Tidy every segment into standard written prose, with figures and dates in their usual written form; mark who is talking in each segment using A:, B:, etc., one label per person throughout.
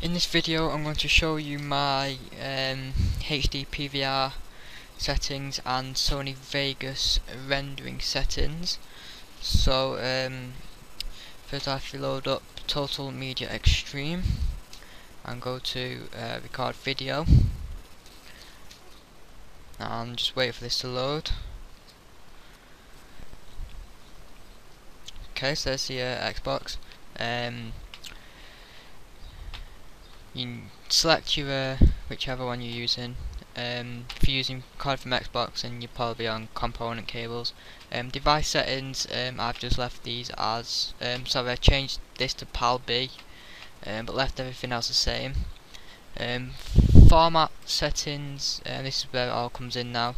A: In this video I'm going to show you my HD PVR settings and Sony Vegas rendering settings. So first I have to load up Total Media Extreme and go to record video and just wait for this to load. Okay, so there's the Xbox. You can select your whichever one you're using. If you're using card from Xbox, then you're probably on component cables. Device settings, I've just left these as sorry, I changed this to PAL B, but left everything else the same. Format settings, this is where it all comes in now.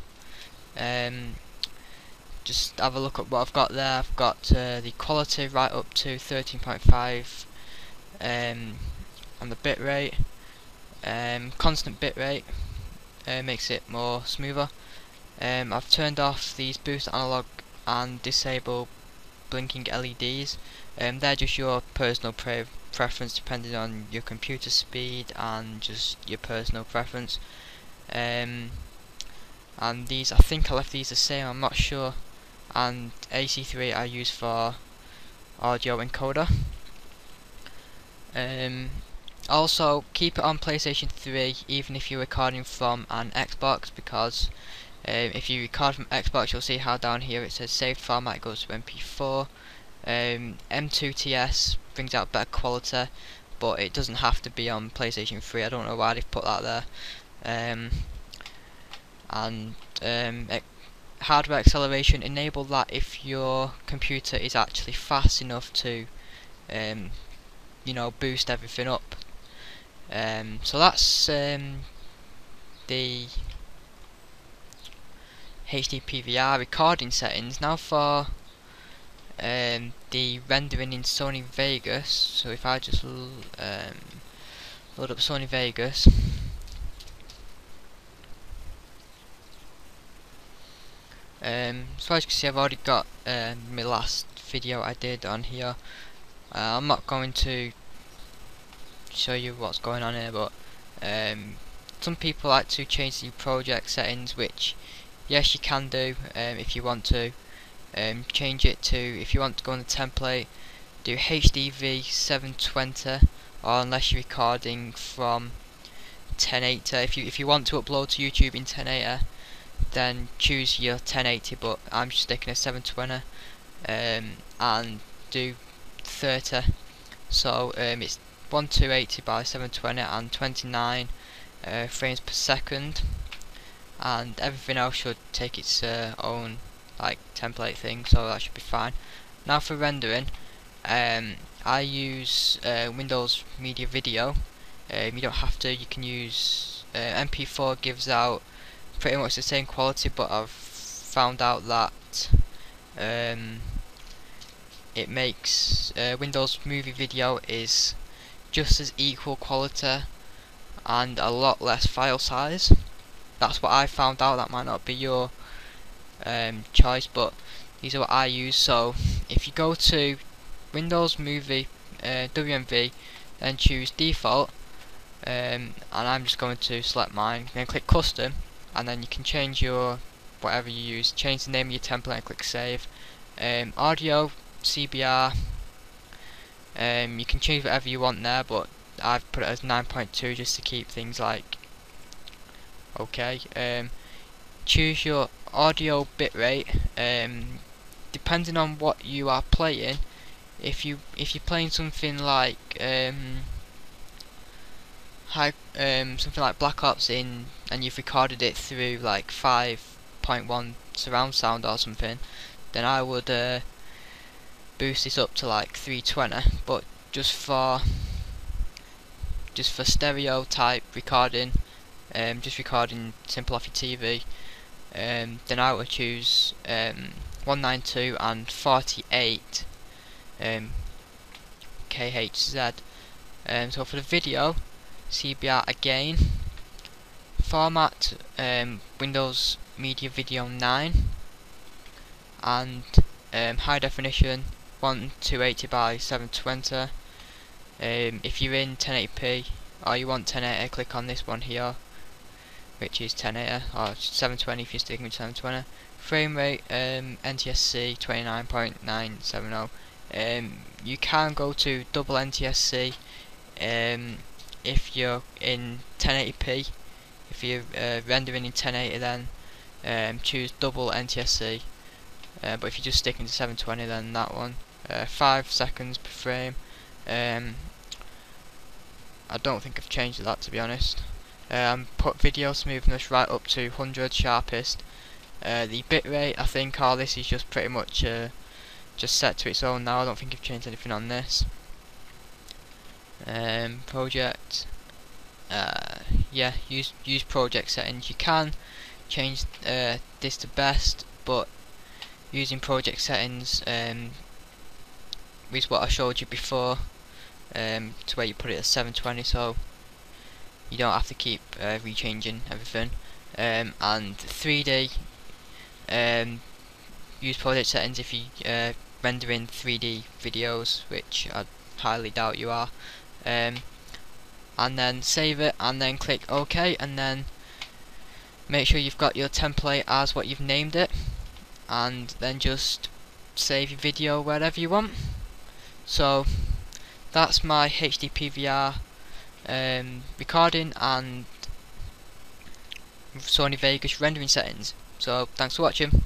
A: Just have a look at what I've got there. I've got the quality right up to 13.5 on the bitrate. Constant bitrate makes it more smoother. I've turned off these boost analog and disable blinking LEDs. They're just your personal preference depending on your computer speed and just your personal preference. And these, I think I left these the same, I'm not sure. And AC3 I use for audio encoder. Also keep it on PlayStation 3 even if you're recording from an Xbox, because if you record from Xbox you'll see how down here it says saved format goes to MP4. M2TS brings out better quality, but it doesn't have to be on PlayStation 3. I don't know why they've put that there. Hardware acceleration, enable that if your computer is actually fast enough to you know, boost everything up. So that's the HD PVR recording settings. Now for the rendering in Sony Vegas. So if I just load up Sony Vegas, so as you can see I've already got my last video I did on here. I'm not going to show you what's going on here, but some people like to change the project settings, which yes you can do if you want to. Change it to, if you want to go on the template, do HDV 720, or unless you're recording from 1080. If you want to upload to YouTube in 1080, then choose your 1080, but I'm just sticking a 720, and do 30. So it's 1280 by 720 and 29 frames per second, and everything else should take its own like template thing, so that should be fine. Now for rendering, I use Windows Media Video. You don't have to, you can use MP4, gives out pretty much the same quality, but I've found out that it makes Windows Movie Video is just as equal quality and a lot less file size. That's what I found out. That might not be your choice, but these are what I use. So if you go to Windows Movie WMV, then choose default, and I'm just going to select mine, then click custom, and then you can change your whatever you use, change the name of your template and click save. Audio CBR, you can change whatever you want there, but I've put it as 9.2 just to keep things like okay. Choose your audio bitrate, depending on what you are playing. If you're playing something like something like Black Ops and you've recorded it through like 5.1 surround sound or something, then I would boost this up to like 320. But just for stereo type recording, just recording simple off your TV, then I would choose 192 and 48 kHz. So for the video, CBR again, format Windows Media Video 9, and high definition 1280 by 720. If you're in 1080p, or you want 1080, click on this one here, which is 1080 or 720 if you're sticking with 720. Frame rate, NTSC 29.970. You can go to double NTSC if you're in 1080p. If you're rendering in 1080, then choose double NTSC. But if you're just sticking to 720, then that one. 5 seconds per frame. I don't think I've changed that, to be honest. Put video smoothness right up to 100 sharpest. The bitrate, I think all this is just pretty much just set to its own now. I don't think I've changed anything on this. Project, yeah, use project settings. You can change this to best, but using project settings is what I showed you before, to where you put it at 720, so you don't have to keep rechanging everything. And 3D, use project settings if you rendering 3D videos, which I highly doubt you are. And then save it, and then click OK, and then make sure you've got your template as what you've named it, and then just save your video wherever you want. So that's my HD PVR recording and Sony Vegas rendering settings. So thanks for watching.